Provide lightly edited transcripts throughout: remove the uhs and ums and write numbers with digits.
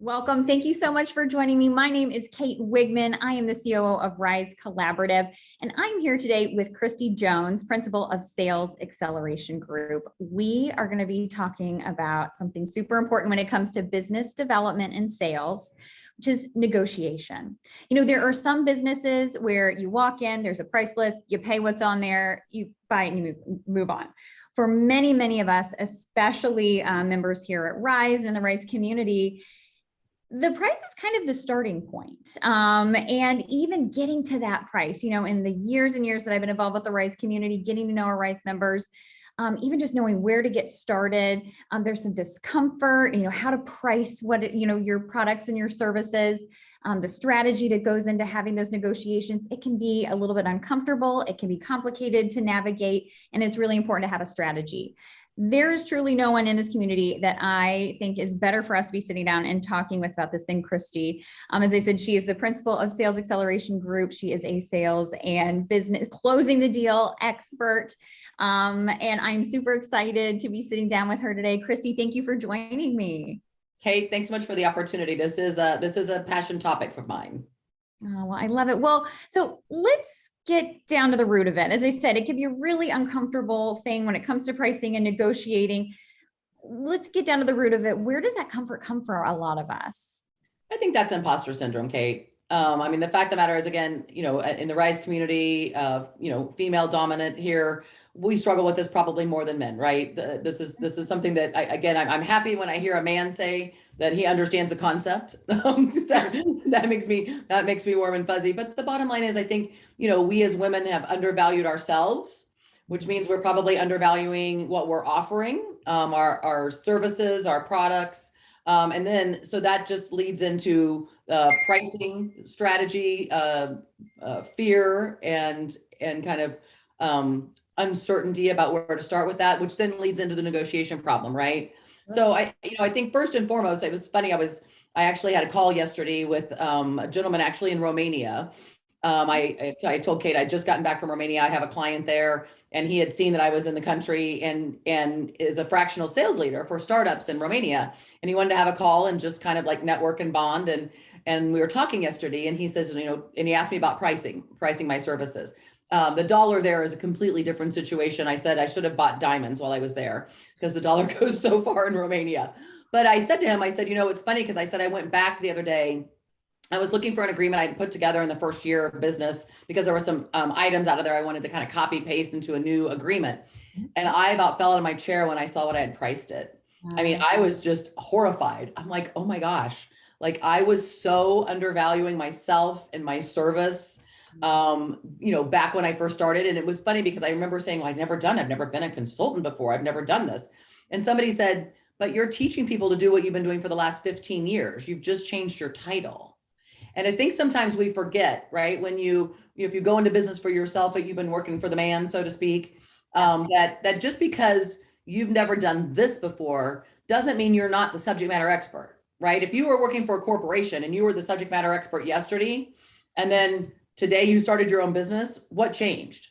Welcome. Thank you so much for joining me. My name is Kate Wigman. I am the COO of Rise Collaborative, and I'm here today with Kristie Jones, Principal of Sales Acceleration Group. We are going to be talking about something super important when it comes to business development and sales, which is negotiation. You know, there are some businesses where you walk in, there's a price list, you pay what's on there, you buy it and you move on. For many, many of us, especially members here at Rise and the Rise community, the price is kind of the starting point. And even getting to that price, you know, in the years and years that I've been involved with the Rise community, getting to know our Rise members, even just knowing where to get started, there's some discomfort, you know, how to price your products and your services, the strategy that goes into having those negotiations. It can be a little bit uncomfortable. It can be complicated to navigate, and it's really important to have a strategy. There is truly no one in this community that I think is better for us to be sitting down and talking with about this than Kristie. As I said, she is the principal of Sales Acceleration Group. She is a sales and business closing the deal expert. And I'm super excited to be sitting down with her today. Kristie, thank you for joining me. Kate, thanks so much for the opportunity. This is a passion topic of mine. Oh, well, I love it. Well, so let's get down to the root of it. As I said, it can be a really uncomfortable thing when it comes to pricing and negotiating. Let's get down to the root of it. Where does that comfort come for a lot of us? I think that's imposter syndrome, Kate. I mean, the fact of the matter is, again, you know, in the Rise community, female dominant here, we struggle with this probably more than men, right? This is something that I'm happy when I hear a man say that he understands the concept. that makes me warm and fuzzy. But the bottom line is, I think, you know, we as women have undervalued ourselves, which means we're probably undervaluing what we're offering, our services, our products. And then, so that just leads into pricing strategy, fear, and kind of uncertainty about where to start with that, which then leads into the negotiation problem, right? So I think first and foremost, it was funny. I actually had a call yesterday with a gentleman actually in Romania. I told Kate I'd just gotten back from Romania. I have a client there, and he had seen that I was in the country and is a fractional sales leader for startups in Romania. And he wanted to have a call and just kind of like network and bond. And we were talking yesterday, and he says, you know, and he asked me about pricing my services. The dollar there is a completely different situation. I said I should have bought diamonds while I was there because the dollar goes so far in Romania. But I said to him, I said, you know, it's funny because I said I went back the other day. I was looking for an agreement I'd put together in the first year of business because there were some items out of there I wanted to kind of copy paste into a new agreement. And I about fell out of my chair when I saw what I had priced it. I mean, I was just horrified. I'm like, oh my gosh, like I was so undervaluing myself and my service, you know, back when I first started. And it was funny because I remember saying, well, I've never been a consultant before. I've never done this. And somebody said, but you're teaching people to do what you've been doing for the last 15 years. You've just changed your title. And I think sometimes we forget, right? When if you go into business for yourself, but you've been working for the man, so to speak, that just because you've never done this before doesn't mean you're not the subject matter expert, right? If you were working for a corporation and you were the subject matter expert yesterday, and then today you started your own business, what changed,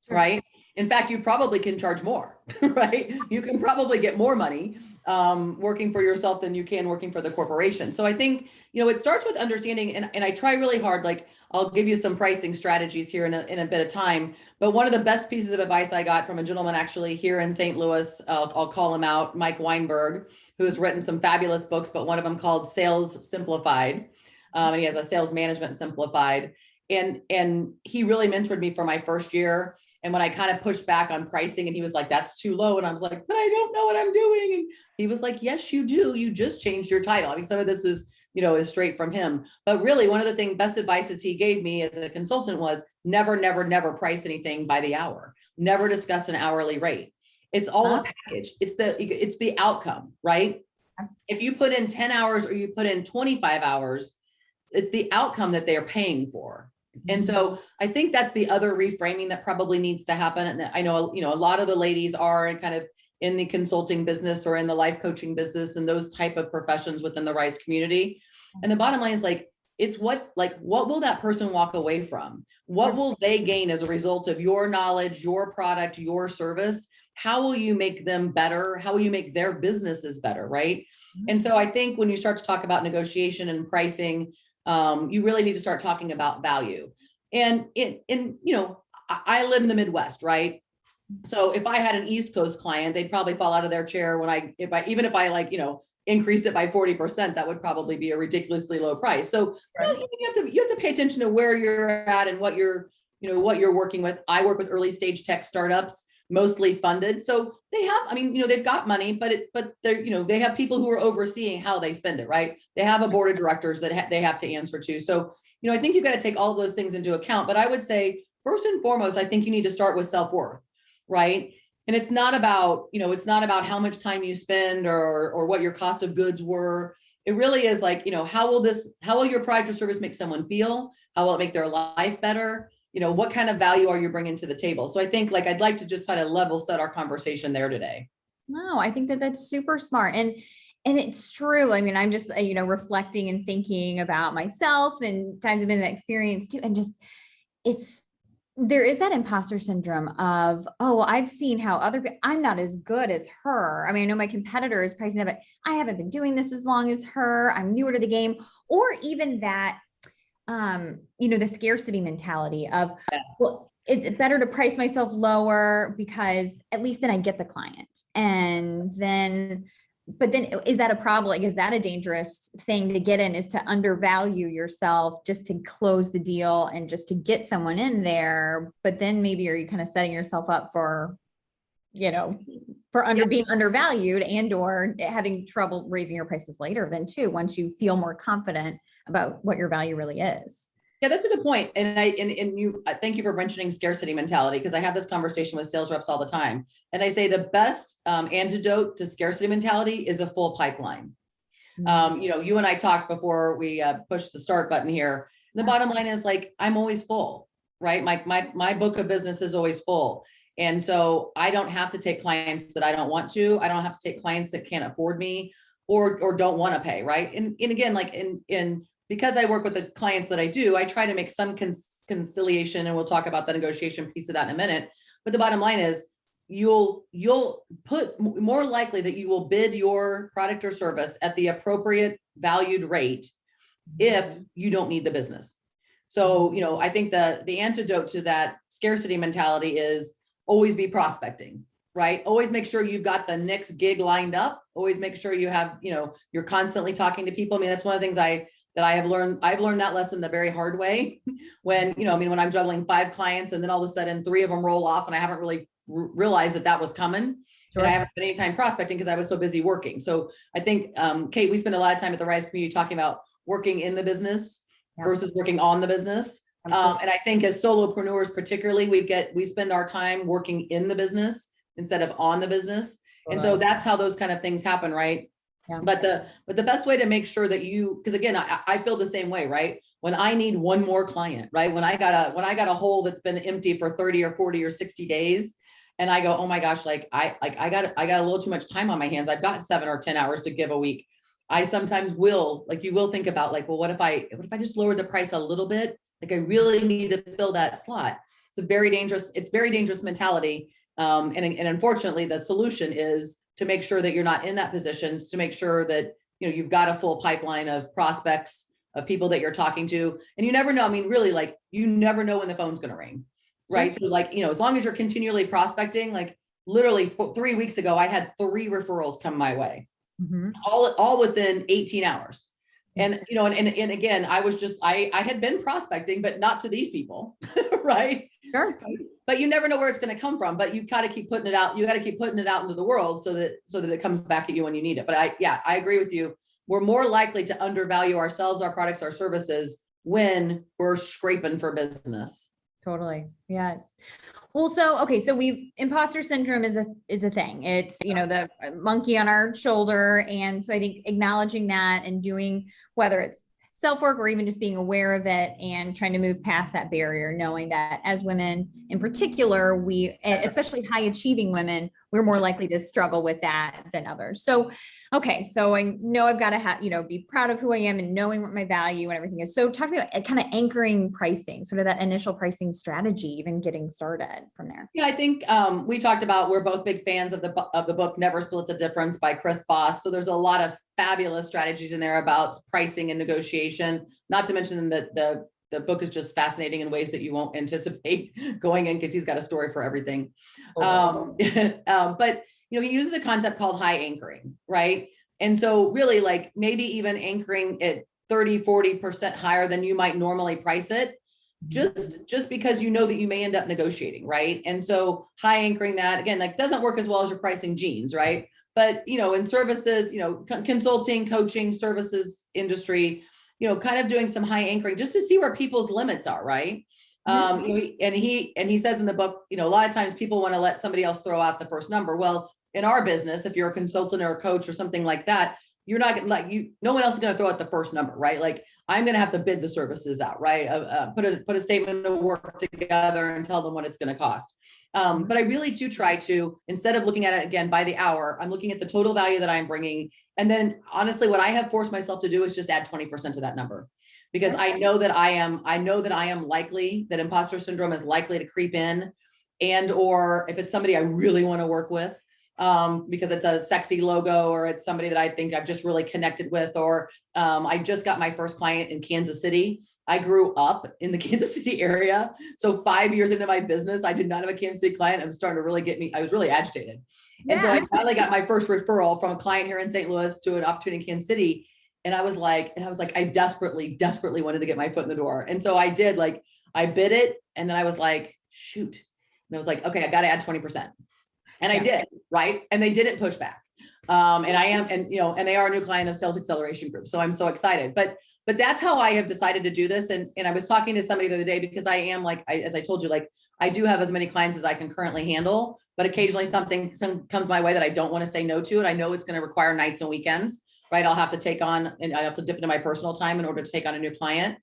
right? In fact, you probably can charge more, right? You can probably get more money working for yourself than you can working for the corporation. So I think, you know, it starts with understanding, and I try really hard, like I'll give you some pricing strategies here in a bit of time. But one of the best pieces of advice I got from a gentleman actually here in St. Louis, I'll call him out, Mike Weinberg, who has written some fabulous books, but one of them called Sales Simplified. And he has a Sales Management Simplified. And he really mentored me for my first year. And when I kind of pushed back on pricing, and he was like, that's too low. And I was like, but I don't know what I'm doing. And he was like, yes, you do. You just changed your title. I mean, some of this is straight from him. But really, one of the best advices he gave me as a consultant was never, never, never price anything by the hour. Never discuss an hourly rate. It's all a package. It's the outcome, right? If you put in 10 hours or you put in 25 hours, it's the outcome that they're paying for. And so I think that's the other reframing that probably needs to happen. And I know, a lot of the ladies are kind of in the consulting business or in the life coaching business and those type of professions within the Rise community. And the bottom line is it's what will that person walk away from? What will they gain as a result of your knowledge, your product, your service? how will you make them better? How will you make their businesses better, right? And so I think when you start to talk about negotiation and pricing, you really need to start talking about value. And I live in the Midwest, right? So if I had an East Coast client, they'd probably fall out of their chair when even if I like, increased it by 40%, that would probably be a ridiculously low price. So Right. you have to pay attention to where you're at and what you're working with. I work with early stage tech startups, mostly funded. So they have, they've got money, but they're, they have people who are overseeing how they spend it, right? They have a board of directors that they have to answer to. So, I think you've got to take all of those things into account. But I would say, first and foremost, I think you need to start with self-worth, right? And it's not about, how much time you spend or what your cost of goods were. It really is like, how will your product or service make someone feel? How will it make their life better? What kind of value are you bringing to the table? So I think I'd like to just kind of level set our conversation there today. No, I think that that's super smart. And it's true. I mean, I'm just, reflecting and thinking about myself and times I've been in that experience too. And just, there is that imposter syndrome of, oh, well, I've seen how I'm not as good as her. I mean, I know my competitor is pricing that, but I haven't been doing this as long as her. I'm newer to the game. Or even that, the scarcity mentality of, Yes. well, it's better to price myself lower because at least then I get the client. But then is that a problem? Like, is that a dangerous thing to get in, is to undervalue yourself just to close the deal and just to get someone in there? But then maybe are you kind of setting yourself up for, being undervalued and or having trouble raising your prices later then too, once you feel more confident about what your value really is. Yeah, that's a good point. And thank you for mentioning scarcity mentality, because I have this conversation with sales reps all the time. And I say the best antidote to scarcity mentality is a full pipeline. Mm-hmm. You and I talked before we pushed the start button here. The bottom line is I'm always full, right? My book of business is always full. And so I don't have to take clients that I don't want to. I don't have to take clients that can't afford me or don't want to pay, right? And again, because I work with the clients that I do, I try to make some conciliation, and we'll talk about the negotiation piece of that in a minute. But the bottom line is you'll put more likely that you will bid your product or service at the appropriate valued rate if you don't need the business. So, I think the antidote to that scarcity mentality is always be prospecting, right? Always make sure you've got the next gig lined up. Always make sure you have, you're constantly talking to people. I mean, that's one of the things that I have learned. I've learned that lesson the very hard way when, when I'm juggling 5 clients and then all of a sudden 3 of them roll off and I haven't really realized that was coming. Sure. And I haven't spent any time prospecting because I was so busy working. So I think, Kate, we spend a lot of time at the Rise community talking about working in the business versus working on the business. And I think as solopreneurs, particularly, we spend our time working in the business instead of on the business. Right. And so that's how those kind of things happen, right? Yeah. But the best way to make sure that because again, I feel the same way, right? When I need one more client, right? When I got a hole that's been empty for 30 or 40 or 60 days, and I go, oh my gosh, I got a little too much time on my hands. I've got 7 or 10 hours to give a week. I sometimes will think about well, what if I just lowered the price a little bit? I really need to fill that slot. It's very dangerous mentality. And unfortunately, the solution is to make sure that you're not in that position, to make sure that, you've got a full pipeline of prospects, of people that you're talking to. And you never know. I mean, really, you never know when the phone's going to ring, right? So as long as you're continually prospecting, literally 3 weeks ago, I had 3 referrals come my way, all within 18 hours. And, and again, I had been prospecting, but not to these people, right? Sure. But you never know where it's going to come from, but you got to keep putting it out. You got to keep putting it out into the world so that it comes back at you when you need it. But I agree with you. We're more likely to undervalue ourselves, our products, our services when we're scraping for business. Totally. Yes. Well, so imposter syndrome is a thing. It's, the monkey on our shoulder. And so I think acknowledging that and doing, whether it's self-work or even just being aware of it and trying to move past that barrier, knowing that as women in particular, we, especially high achieving women, we're more likely to struggle with that than others. So, okay. So I know I've got to have, be proud of who I am and knowing what my value and everything is. So talk about kind of anchoring pricing, sort of that initial pricing strategy, even getting started from there. Yeah, I think we talked about, we're both big fans of the book, Never Split the Difference by Chris Voss. So there's a lot of fabulous strategies in there about pricing and negotiation, not to mention that the book is just fascinating in ways that you won't anticipate going in, because he's got a story for everything. But he uses a concept called high anchoring, right? And so really, like, maybe even anchoring it 30-40% higher than you might normally price it, just because you know that you may end up negotiating, right? And so high anchoring that, again, like, doesn't work as well as you're pricing jeans, right? But in services, consulting, coaching, services industry, kind of doing some high anchoring just to see where people's limits are, right? And he says in the book, a lot of times people want to let somebody else throw out the first number. Well, in our business, if you're a consultant or a coach or something like that, you're not gonna, like, no one else is going to throw out the first number, right? Like, I'm going to have to bid the services out, right? Put a statement of work together and tell them what it's going to cost. But I really do try to, instead of looking at it again by the hour, I'm looking at the total value that I'm bringing. And then honestly, what I have forced myself to do is just add 20% to that number, because I know that I am likely, that imposter syndrome is likely to creep in, and, or if it's somebody I really want to work with, because it's a sexy logo, or it's somebody that I think I've just really connected with, or I just got my first client in Kansas City. I grew up in the Kansas City area. So 5 years into my business, I did not have a Kansas City client. It was starting to really I was really agitated. And so I finally got my first referral from a client here in St. Louis to an opportunity in Kansas City. And I was like, I desperately wanted to get my foot in the door. And so I did, like, I bid it. And then I was like, shoot. And I was like, okay, I got to add 20%. And I did, right? And they didn't push back. And I am, and they are a new client of Sales Acceleration Group. So I'm so excited, but that's how I have decided to do this. And I was talking to somebody the other day, because I am, like, as I told you, like, I do have as many clients as I can currently handle, but occasionally something comes my way that I don't want to say no to. And I know it's going to require nights and weekends, right? I'll have to take on, and I have to dip into my personal time in order to take on a new client.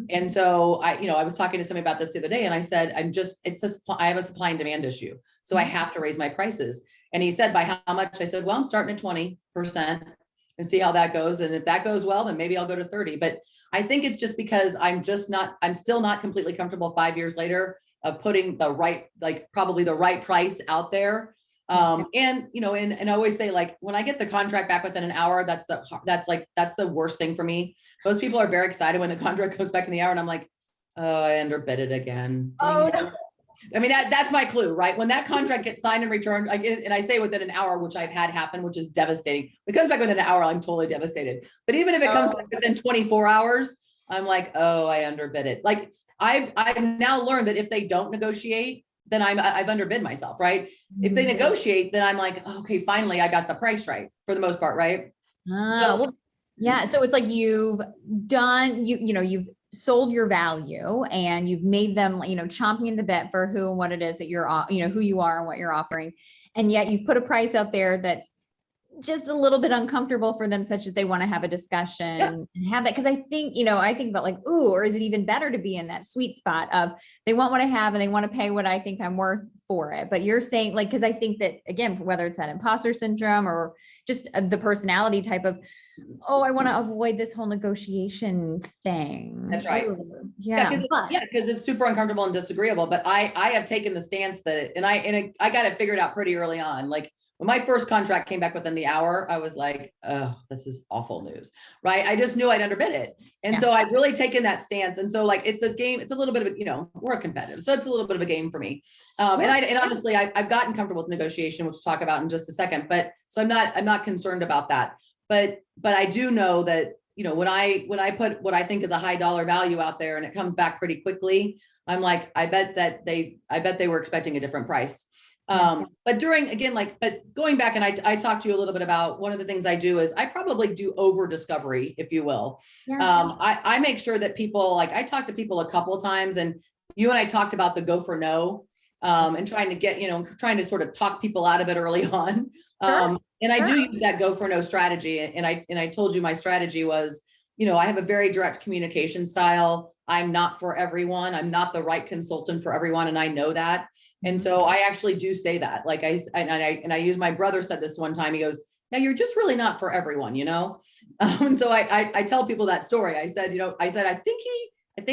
And so I was talking to somebody about this the other day, and I said, I have a supply and demand issue. So I have to raise my prices. And he said, by how much? I said, well, I'm starting at 20% and see how that goes. And if that goes well, then maybe I'll go to 30. But I think it's just because I'm still not completely comfortable 5 years later of putting the right, like, probably the right price out there. And I always say, like, when I get the contract back within an hour, that's the worst thing for me. Most people are very excited when the contract goes back in the hour, and I'm like, oh, I underbid it again. Oh, no. I mean, that's my clue, right? When that contract gets signed and returned, and I say within an hour, which I've had happen, which is devastating. If it comes back within an hour, I'm totally devastated. But even if it comes back within 24 hours, I'm like, oh, I underbid it. Like, I've now learned that if they don't negotiate, then I've underbid myself, right? If they negotiate, then I'm like, okay, finally, I got the price right for the most part, right? Well, yeah. So it's like you've done, you've sold your value, and you've made them, chomping in the bit for who and what it is that you're, who you are and what you're offering. And yet you've put a price out there that's just a little bit uncomfortable for them, such that they want to have a discussion and have that. Cause I think, I think about, like, ooh, or is it even better to be in that sweet spot of they want what I have and they want to pay what I think I'm worth for it. But you're saying, like, cause I think that, again, whether it's that imposter syndrome or just the personality type of, oh, I want to avoid this whole negotiation thing. That's right. Ooh, yeah. Because it's super uncomfortable and disagreeable. But I have taken the stance that, and I got it figured out pretty early on. Like, when my first contract came back within the hour, I was like, oh, this is awful news, right? I just knew I'd underbid it. And so I've really taken that stance. And so, like, it's a game, it's a little bit of a, we're competitive. So it's a little bit of a game for me. And honestly, I've gotten comfortable with negotiation, which we'll talk about in just a second. But so I'm not concerned about that. But I do know that, when I put what I think is a high dollar value out there and it comes back pretty quickly, I'm like, I bet they were expecting a different price. But going back, and I talked to you a little bit about one of the things I do is I probably do over discovery, if you will. I make sure that people, like, I talk to people a couple of times, and you and I talked about the go for no, and trying to get, trying to sort of talk people out of it early on. And I do use that go for no strategy. And I told you my strategy was, I have a very direct communication style. I'm not for everyone. I'm not the right consultant for everyone. And I know that. And so I actually do say that. Like I use, my brother said this one time, he goes, now you're just really not for everyone, And so I tell people that story. I said, I think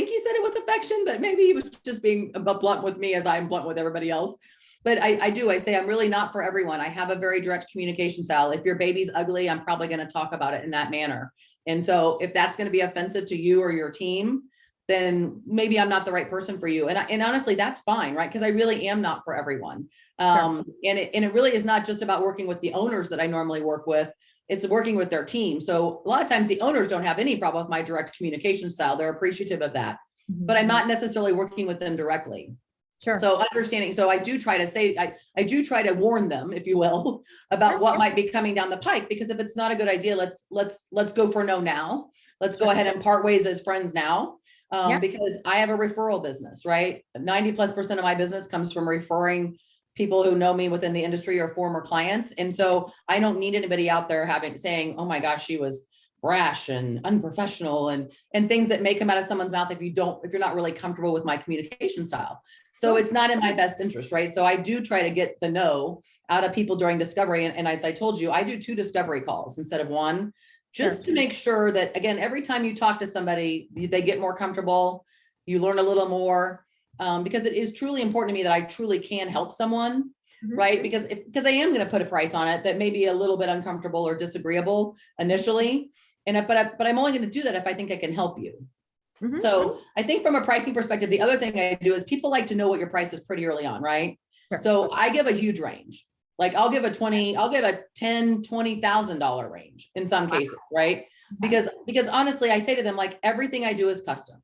he said it with affection, but maybe he was just being blunt with me as I'm blunt with everybody else. But I say, I'm really not for everyone. I have a very direct communication style. If your baby's ugly, I'm probably going to talk about it in that manner. And so if that's going to be offensive to you or your team, then maybe I'm not the right person for you. And honestly, that's fine, right? Because I really am not for everyone. Sure. And it really is not just about working with the owners that I normally work with. It's working with their team. So a lot of times the owners don't have any problem with my direct communication style. They're appreciative of that, but I'm not necessarily working with them directly. Sure. So understanding, so I do try to say, I do try to warn them, if you will, about what might be coming down the pike, because if it's not a good idea, let's go for no now. Let's go ahead and part ways as friends now. Because I have a referral business, right? 90+% of my business comes from referring people who know me within the industry or former clients. And so I don't need anybody out there saying, oh my gosh, she was brash and unprofessional and things that may come out of someone's mouth if you're not really comfortable with my communication style. So it's not in my best interest, right? So I do try to get the no out of people during discovery. And as I told you, I do 2 discovery calls instead of 1. Just to make sure that, again, every time you talk to somebody, they get more comfortable, you learn a little more, because it is truly important to me that I truly can help someone, right? Because I am going to put a price on it that may be a little bit uncomfortable or disagreeable initially. But I'm only going to do that if I think I can help you. So I think from a pricing perspective, the other thing I do is people like to know what your price is pretty early on, right? Sure. So I give a huge range. Like I'll give a $10,000, $20,000 range in some cases, right? Because honestly, I say to them, like, everything I do is custom.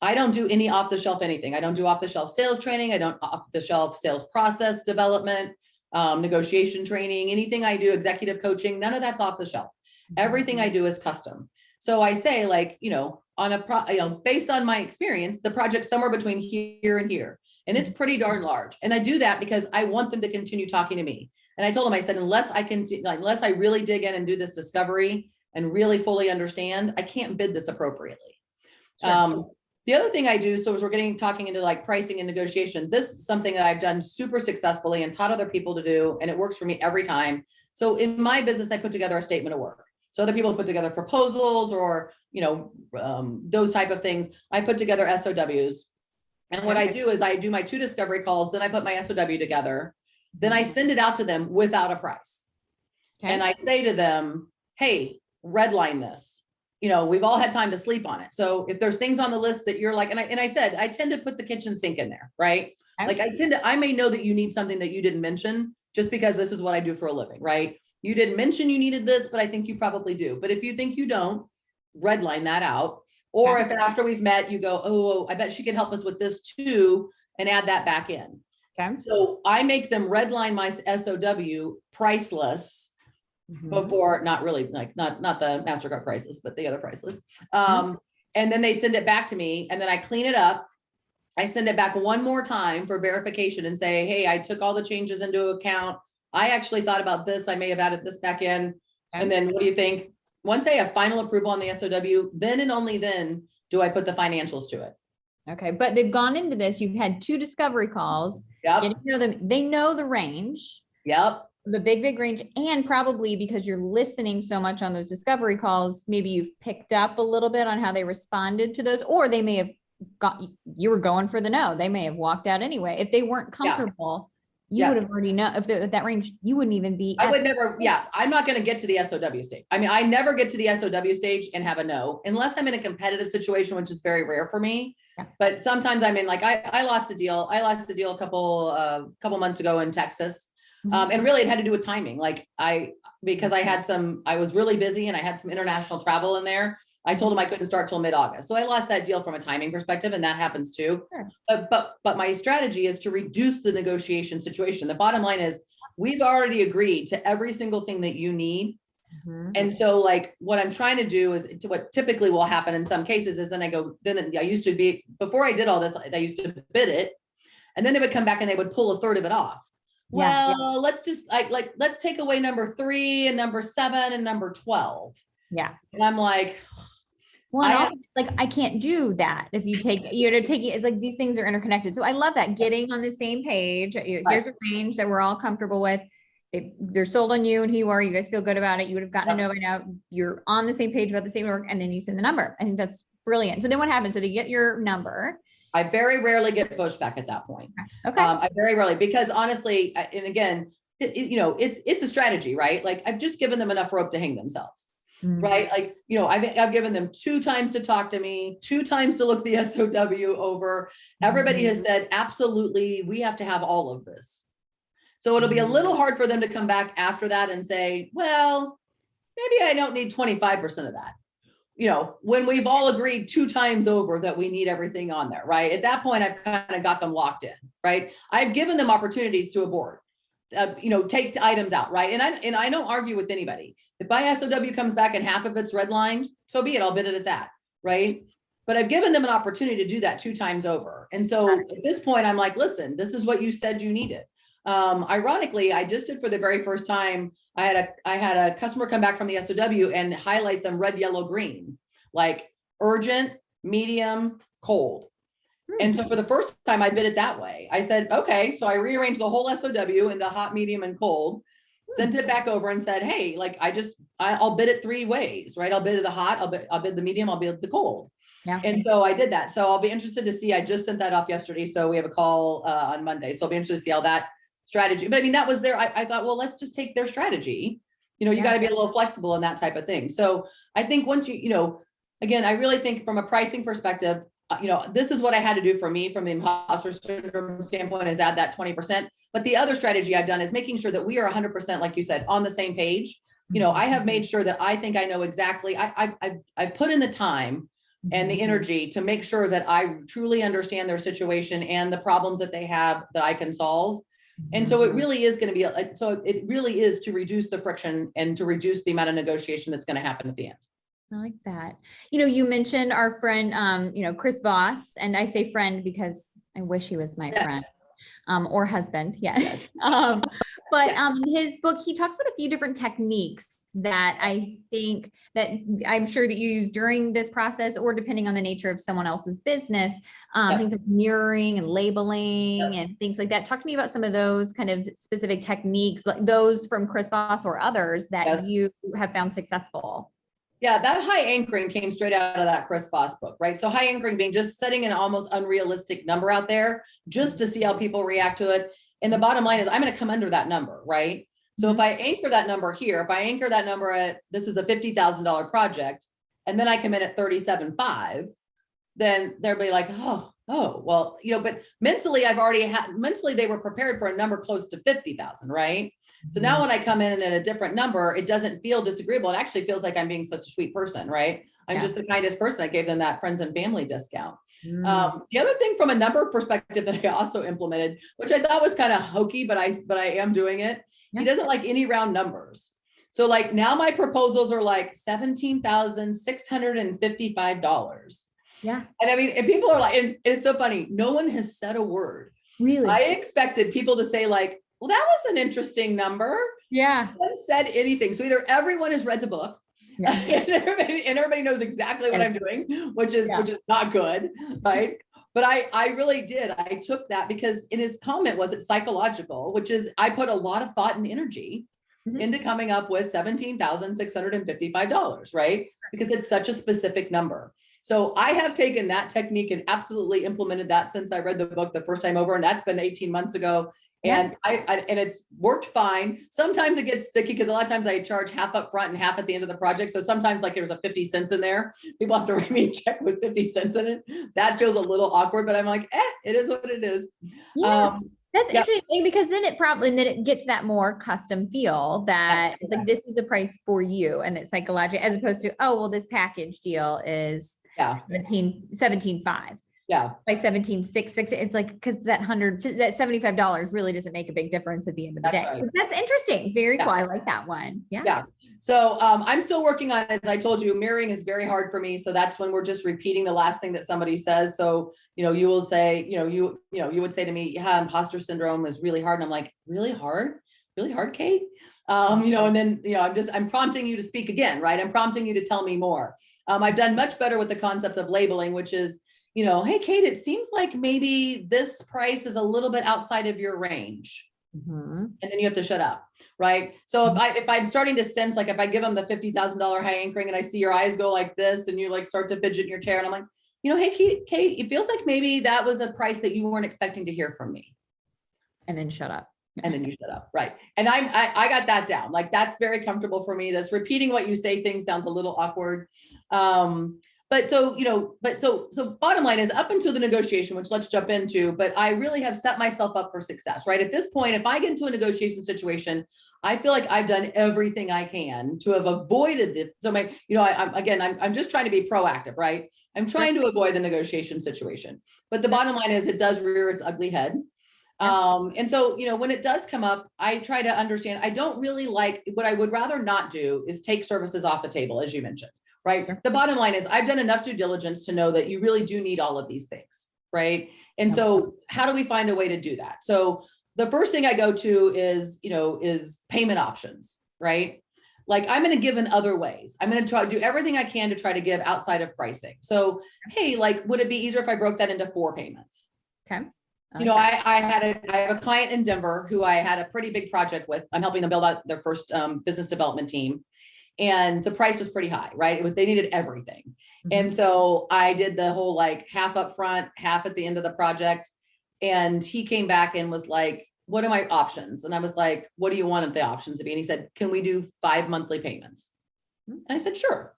I don't do any off the shelf anything. I don't do off the shelf sales training. I don't off the shelf sales process development, negotiation training, anything I do, executive coaching, none of that's off the shelf. Everything I do is custom. So I say, like, based on my experience, the project's somewhere between here and here. And it's pretty darn large. And I do that because I want them to continue talking to me. And I told them, I said, unless I really dig in and do this discovery and really fully understand, I can't bid this appropriately. Sure. The other thing I do, so as we're talking into like pricing and negotiation, this is something that I've done super successfully and taught other people to do. And it works for me every time. So in my business, I put together a statement of work. So other people put together proposals or, those type of things. I put together SOWs. And what I do is I do my 2 discovery calls, then I put my SOW together, then I send it out to them without a price. Okay. And I say to them, hey, redline this. We've all had time to sleep on it. So if there's things on the list that you're like, and I said, I tend to put the kitchen sink in there, right? Okay. Like I may know that you need something that you didn't mention just because this is what I do for a living, right? You didn't mention you needed this, but I think you probably do. But if you think you don't, redline that out. Or if after we've met, you go, oh, I bet she could help us with this too, and add that back in. Okay. So I make them redline my SOW priceless before, not really, like not the MasterCard priceless, but the other priceless. And then they send it back to me, and then I clean it up. I send it back one more time for verification and say, hey, I took all the changes into account. I actually thought about this. I may have added this back in. Okay. And then what do you think? Once I have final approval on the SOW, then and only then do I put the financials to it. Okay. But they've gone into this. You've had 2 discovery calls. Yep. You know them. They know the range. Yep. The big range. And probably because you're listening so much on those discovery calls, maybe you've picked up a little bit on how they responded to those, or they may have you were going for the no. They may have walked out anyway. If they weren't comfortable, you would have already known if that range, you wouldn't even be. I would never. Yeah. I'm not going to get to the SOW stage. I mean, I never get to the SOW stage and have a no, unless I'm in a competitive situation, which is very rare for me. Yeah. But sometimes I'm in, like, I lost a deal. I lost a deal a couple months ago in Texas. And really it had to do with timing. Like because I was really busy and I had some international travel in there. I told him I couldn't start till mid-August. So I lost that deal from a timing perspective, and that happens too. Sure. But my strategy is to reduce the negotiation situation. The bottom line is we've already agreed to every single thing that you need. And so, like, what I'm trying to do is what typically will happen in some cases is then I used to be, before I did all this, I used to bid it, and then they would come back and they would pull a third of it off. Well, let's just let's take away number 3 and number 7 and number 12. Yeah. And I'm like, Well, and also, like, I can't do that if you take, take it, it's like these things are interconnected. So I love that, getting on the same page. Here's a range that we're all comfortable with. They're sold on you and who you are. You guys feel good about it. You would have gotten to know by now. You're on the same page about the same work, and then you send the number. I think that's brilliant. So then what happens? So they get your number. I very rarely get pushback at that point. Okay. I very rarely, because honestly, and again, it's a strategy, right? Like, I've just given them enough rope to hang themselves. Right? Like, I've given them 2 times to talk to me, 2 times to look the SOW over. Everybody has said, absolutely, we have to have all of this. So it'll be a little hard for them to come back after that and say, well, maybe I don't need 25% of that. When we've all agreed 2 times over that we need everything on there, right? At that point, I've kind of got them locked in, right? I've given them opportunities to abort, take items out, right? And I don't argue with anybody. If my SOW comes back and half of it's redlined, so be it, I'll bid it at that, right? But I've given them an opportunity to do that 2 times over. And so at this point, I'm like, listen, this is what you said you needed. Ironically, I just did for the very first time, I had a customer come back from the SOW and highlight them red, yellow, green, like urgent, medium, cold. And so for the first time, I bid it that way. I said, okay, so I rearranged the whole SOW into hot, medium, and cold, sent it back over and said, hey, like, I'll bid it 3 ways, right? I'll bid the hot, I'll bid the medium, I'll bid the cold. Yeah. And so I did that. So I'll be interested to see, I just sent that off yesterday. So we have a call on Monday. So I'll be interested to see how that strategy, but I mean, that was I thought, well, let's just take their strategy. You got to be a little flexible in that type of thing. So I think once again, I really think from a pricing perspective, this is what I had to do for me from the imposter syndrome standpoint, is add that 20%. But the other strategy I've done is making sure that we are 100%, like you said, on the same page. I have made sure that I think I know exactly, I put in the time and the energy to make sure that I truly understand their situation and the problems that they have that I can solve. And so it really is going to be, it really is to reduce the friction and to reduce the amount of negotiation that's going to happen at the end. I like that. You mentioned our friend, Chris Voss, and I say friend because I wish he was my friend, or husband. Yes. But his book, he talks about a few different techniques that I think that I'm sure that you use during this process, or depending on the nature of someone else's business, things like mirroring and labeling and things like that. Talk to me about some of those kind of specific techniques, like those from Chris Voss or others that you have found successful. Yeah, that high anchoring came straight out of that Chris Voss book, right? So high anchoring being just setting an almost unrealistic number out there just to see how people react to it. And the bottom line is, I'm going to come under that number, right? So if I anchor that number here, if I anchor that number at, this is a $50,000 project, and then I come in at 37.5, then they'll be like, oh, well, but mentally mentally they were prepared for a number close to 50,000, right? So now when I come in at a different number, it doesn't feel disagreeable. It actually feels like I'm being such a sweet person, right? I'm just the kindest person. I gave them that friends and family discount. The other thing from a number perspective that I also implemented, which I thought was kind of hokey, but I am doing it. He doesn't like any round numbers. So like now my proposals are like $17,655. Yeah. And I mean, if people are like, and it's so funny, no one has said a word. Really? I expected people to say like, well, that was an interesting number. Yeah. No one said anything. So either everyone has read the book, and everybody knows exactly what I'm doing, which is not good, right? But I really did. I took that because in his comment was it psychological, which is I put a lot of thought and energy into coming up with $17,655, right? Because it's such a specific number. So I have taken that technique and absolutely implemented that since I read the book the first time over, and that's been 18 months ago. And and it's worked fine. Sometimes it gets sticky because a lot of times I charge half up front and half at the end of the project. So sometimes like there's a 50 cents in there. People have to write me a check with 50 cents in it. That feels a little awkward, but I'm like, it is what it is. Yeah. That's interesting because then it gets that more custom feel that it's like, this is a price for you. And it's psychological as opposed to, oh, well, this package deal is 17.5. Yeah. Like 17.66. It's like, because that $75 really doesn't make a big difference at the end of the day. Right. So that's interesting. Very cool. I like that one. Yeah. Yeah. So I'm still working on it. As I told you, mirroring is very hard for me. So that's when we're just repeating the last thing that somebody says. So, you will say, you would say to me, yeah, imposter syndrome is really hard. And I'm like, really hard? Really hard, Kate? And then, I'm prompting you to speak again, right? I'm prompting you to tell me more. I've done much better with the concept of labeling, which is, hey, Kate, it seems like maybe this price is a little bit outside of your range. And then you have to shut up. Right. So if I'm starting to sense, like if I give them the $50,000 high anchoring and I see your eyes go like this and you like start to fidget in your chair and I'm like, hey, Kate, it feels like maybe that was a price that you weren't expecting to hear from me. And then shut up. And then you shut up. Right. And I got that down. Like, that's very comfortable for me. This repeating what you say thing sounds a little awkward. But so bottom line is, up until the negotiation, which let's jump into, but I really have set myself up for success, right? At this point, if I get into a negotiation situation, I feel like I've done everything I can to have avoided it. So I'm just trying to be proactive, right? I'm trying to avoid the negotiation situation, but the bottom line is it does rear its ugly head. And so, when it does come up, I try to understand, I don't really like, what I would rather not do is take services off the table, as you mentioned, right? Sure. The bottom line is I've done enough due diligence to know that you really do need all of these things, right? And so how do we find a way to do that? So the first thing I go to is payment options, right? Like, I'm going to give in other ways. I'm going to try to do everything I can to try to give outside of pricing. So, hey, like, would it be easier if I broke that into 4 payments? Okay. I have a client in Denver who I had a pretty big project with. I'm helping them build out their first business development team. And the price was pretty high, right? They needed everything. And so I did the whole like half up front, half at the end of the project. And he came back and was like, what are my options? And I was like, what do you want the options to be? And he said, can we do 5 monthly payments? And I said, sure.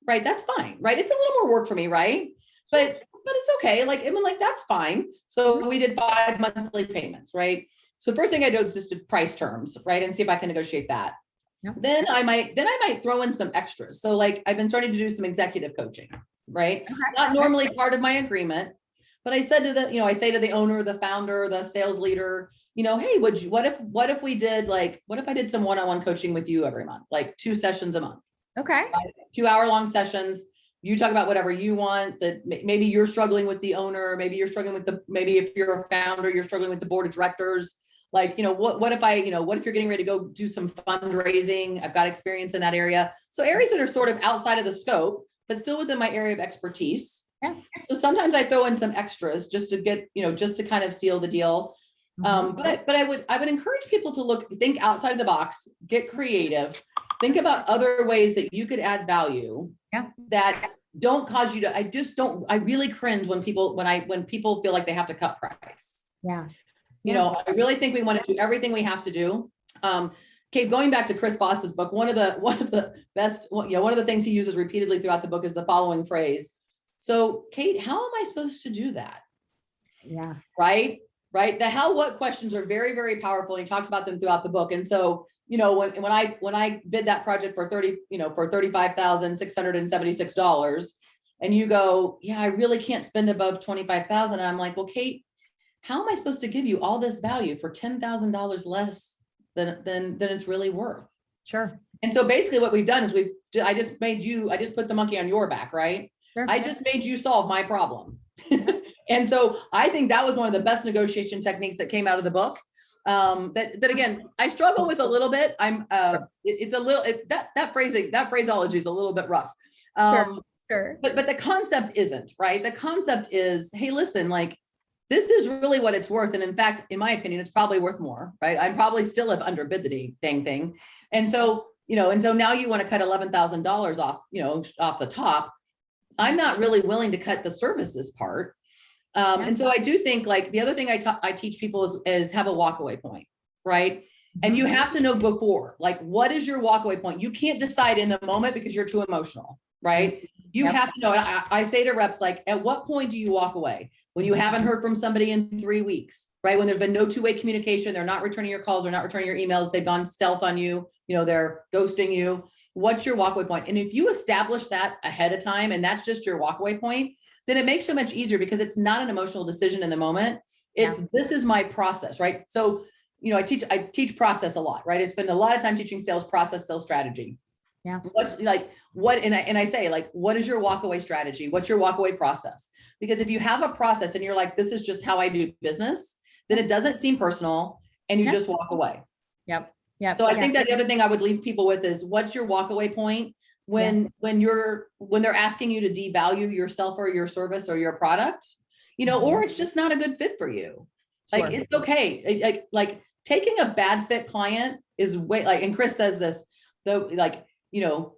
Right. That's fine. Right. It's a little more work for me. Right. But it's okay. Like, that's fine. So we did 5 monthly payments. Right. So the first thing I do is just do price terms, right? And see if I can negotiate that. Yep. Then I might throw in some extras. So like, I've been starting to do some executive coaching, right? Okay. Not normally part of my agreement, but I said to I say to the owner, the founder, the sales leader, hey, what if I did some one-on-one coaching with you every month, like 2 sessions a month? Okay. 2-hour-long sessions. You talk about whatever you want. That maybe you're struggling with the owner, maybe you're struggling with maybe if you're a founder, you're struggling with the board of directors. Like, what if you're getting ready to go do some fundraising? I've got experience in that area. So areas that are sort of outside of the scope, but still within my area of expertise. Yeah. So sometimes I throw in some extras just to get, just to kind of seal the deal. But I would encourage people to think outside of the box, get creative, think about other ways that you could add value that don't cause you to, I really cringe when people feel like they have to cut price. Yeah. I really think we want to do everything we have to do. Kate, going back to Chris Voss's book, one of the best, one of the things he uses repeatedly throughout the book is the following phrase. So Kate, how am I supposed to do that? Yeah. Right. The how, what questions are very, very powerful. And he talks about them throughout the book. And so, when I bid that project for $35,676, and you go, yeah, I really can't spend above $25,000. And I'm like, well, Kate, how am I supposed to give you all this value for $10,000 less than it's really worth? Sure. And so basically what we've done is I just put the monkey on your back, right? Sure. I just made you solve my problem. And so I think that was one of the best negotiation techniques that came out of the book. That again, I struggle with a little bit. That phraseology is a little bit rough. Sure. But the concept isn't, right? The concept is, hey, listen, like, this is really what it's worth. And in fact, in my opinion, it's probably worth more, right? I probably still have underbid the dang thing. And so, now you want to cut $11,000 off, off the top. I'm not really willing to cut the services part. And so I do think, like, the other thing I teach people is have a walkaway point, right? And you have to know before, like, what is your walkaway point? You can't decide in the moment because you're too emotional, right? You have to know. I say to reps, like, at what point do you walk away? When you haven't heard from somebody in 3 weeks, right? When there's been no 2-way communication, they're not returning your calls, they're not returning your emails, they've gone stealth on you, they're ghosting you. What's your walkaway point? And if you establish that ahead of time, and that's just your walkaway point, then it makes it much easier because it's not an emotional decision in the moment. This is my process, right? So, I teach process a lot, right? I spend a lot of time teaching sales process, sales strategy. Yeah. And I say, like, what is your walkaway strategy? What's your walkaway process? Because if you have a process and you're like, this is just how I do business, then it doesn't seem personal and you just walk away. Yep. Yeah. So I think that the other thing I would leave people with is, what's your walkaway point? when they're asking you to devalue yourself or your service or your product, you know, or it's just not a good fit for you. Like, it's okay. Like taking a bad fit client is way, like, and Chris says this, though, like, you know,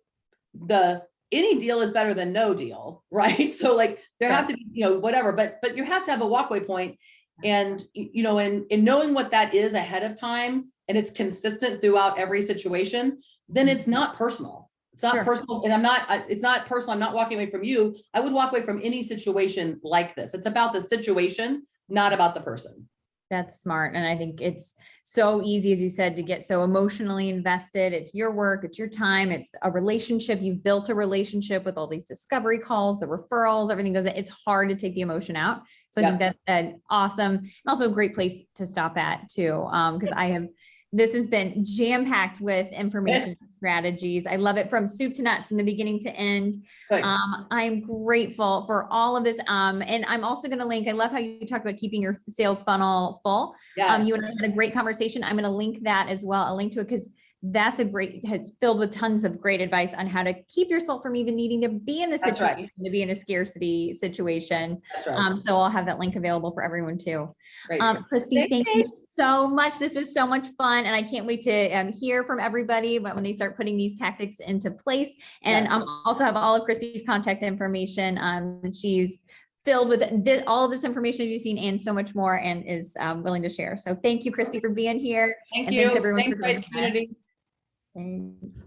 any deal is better than no deal, right? So like there have to be, you know, whatever, but you have to have a walkway point, and, you know, and knowing what that is ahead of time, and it's consistent throughout every situation, then it's not personal. It's not personal. And it's not personal. I'm not walking away from you. I would walk away from any situation like this. It's about the situation, not about the person. That's smart. And I think it's so easy, as you said, to get so emotionally invested. It's your work, it's your time, it's a relationship. You've built a relationship with all these discovery calls, the referrals, everything goes in. It's hard to take the emotion out. So I think that's an awesome, and also a great place to stop at too. Because this has been jam-packed with information strategies. I love it from soup to nuts, from the beginning to end. I'm grateful for all of this. And I'm also going to link, I love how you talked about keeping your sales funnel full. You and I had a great conversation. I'm going to link that as well. I'll link to it because that's has filled with tons of great advice on how to keep yourself from even needing to be in the situation, to be in a scarcity situation. So I'll have that link available for everyone too. Kristie, thank you so much. This was so much fun. And I can't wait to hear from everybody when they start putting these tactics into place. And also have all of Kristie's contact information. She's filled with all of this information you've seen and so much more, and is willing to share. So thank you, Kristie, for being here. Thank and you. Thanks everyone for joining us. Thanks.